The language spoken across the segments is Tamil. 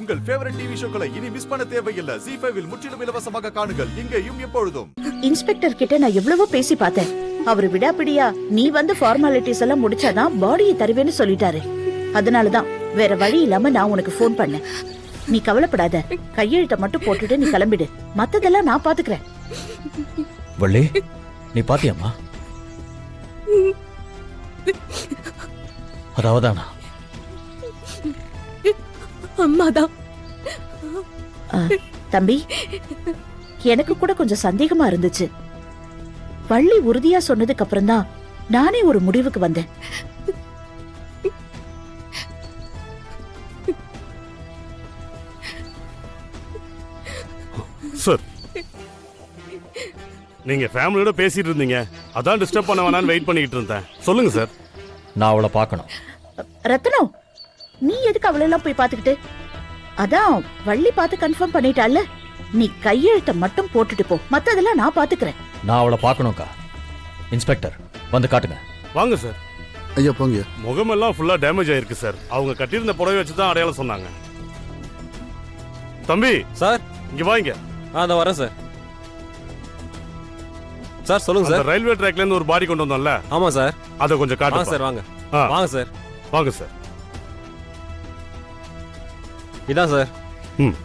உங்கள் ஃபேவரட் டிவி ஷோக்களை இனி மிஸ் பண்ண தேவையில்லை. ZEE5 இல் முற்றிலும் இலவசமாக காணுங்கள். இங்கேயும் எப்பொழுதும். இன்ஸ்பெக்டர் கிட்ட நான் எவ்வளவோ பேசி பார்த்தேன். அவரு விடாப்பிடியா நீ வந்து ஃபார்மாலிட்டிஸ் எல்லாம் முடிச்சாதான் பாடியை தருவேன்னு சொல்லிட்டாரு. அதனாலதான் வேற வழி இல்லாம நான் உனக்கு போன் பண்ணேன். நீ கவலைப்படாத, கையெழுத்த மட்டும் போட்டுட்டு நீ கிளம்பிடு. மத்ததெல்லாம் நான் பாத்துக்கிறேன். வள்ளி, நீ பாத்தியாமா? அதாவதானா? அம்மாதான். தம்பி, எனக்கு கூட கொஞ்சம் சந்தேகமா இருந்துச்சு. வள்ளி உறுதியா சொன்னதுக்கு அப்புறம் தான் நானே ஒரு முடிவுக்கு வந்தேன். சார், நீங்க ஃபேமிலியோட பேசிட்டு இருந்தீங்க, அதான் டிஸ்டர்ப் பண்ண வேணான்னு வெயிட் பண்ணிட்டு இருந்தேன். சொல்லுங்க சார். நான் அவளை பார்க்கணும். ரத்னம், நீ எதுக்கு அவளெல்லாம் போய் பாத்துக்கிட்டு? அதான் வள்ளி பார்த்து கன்ஃபார்ம் பண்ணிட்டால. நீ கையெழுத்த மட்டும் போட்டுட்டு போ, மத்ததெல்லாம் நான் பாத்துக்கிறேன். நான் அவளை பார்க்கணும்க்கா. இன்ஸ்பெக்டர், வந்து காட்டுங்க. வாங்க சார். ஐயா போங்க. முகமெல்லாம் ஃபுல்லா டேமேஜ் ஆயிருக்கு சார். அவங்க கட்டியிருந்த புடவை வச்சு தான் அடையாளம் சொன்னாங்க. தம்பி சார், இங்க வாங்க. நான் வரேன் சார். சார் சொல்லுங்க சார். ரயில்வே ட்ராக்ல இருந்து ஒரு பாடி கொண்டு வந்தோம்ல? ஆமா சார். அதை கொஞ்சம் காட்டுங்க சார். வாங்க வாங்க சார். வாங்க சார். இதான் சார். ம்.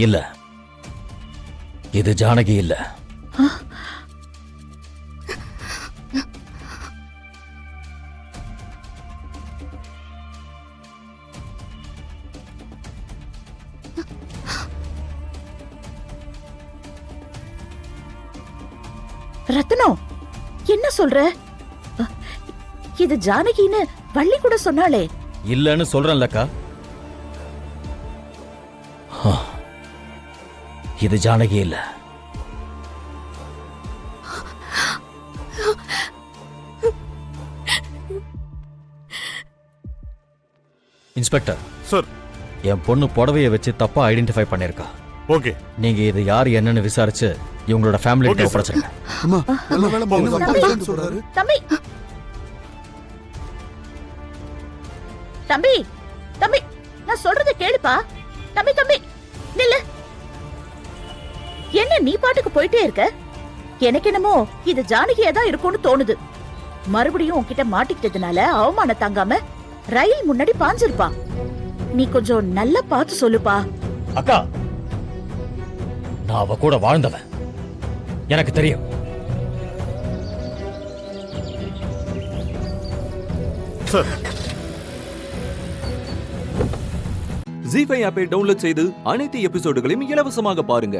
இல்ல, இது ஜானகி இல்ல. ரத்னம், என்ன சொல்ற? இது ஜானகின்னு வள்ளி கூட சொன்னாளே. இல்லன்னு சொல்றேன்லக்கா. இது ஜானகி இல்ல. இன்ஸ்பெக்டர் சார், என் பொண்ணு புடவைய வச்சு தப்பா ஐடென்டிஃபை பண்ணிருக்கா. ஓகே. நீங்க இது யார் என்னன்னு விசாரிச்சு இவங்களோட ஃபேமிலி கிட்ட ஒப்படைச்சிருங்க. அம்மா, நல்ல வேளை போங்க சொல்றாரு. தம்பி, தம்பி, தம்பி, நான் சொல்றத கேளுப்பா. தம்பி, தம்பி, நில்லு. என்ன நீ பாட்டுக்கு போயிட்டே இருக்க? எனக்கு என்னமோ இது ஜானகியா தான் இருக்கும்னு தோணுது. மறுபடியும் உன்கிட்ட மாட்டிக்கிட்டதுனால அவமான தாங்காம ரயில் முன்னாடி பாஞ்சிருப்பா. நீ கொஞ்சம் நல்லா பார்த்து சொல்லுப்பா. அக்கா, நான் அவ கூட வாழ்ந்தவன், எனக்கு தெரியும். சார், ZEE5 ஆப்பை டவுன்லோட் செய்து அனைத்து எபிசோடுகளையும் இலவசமாக பாருங்க.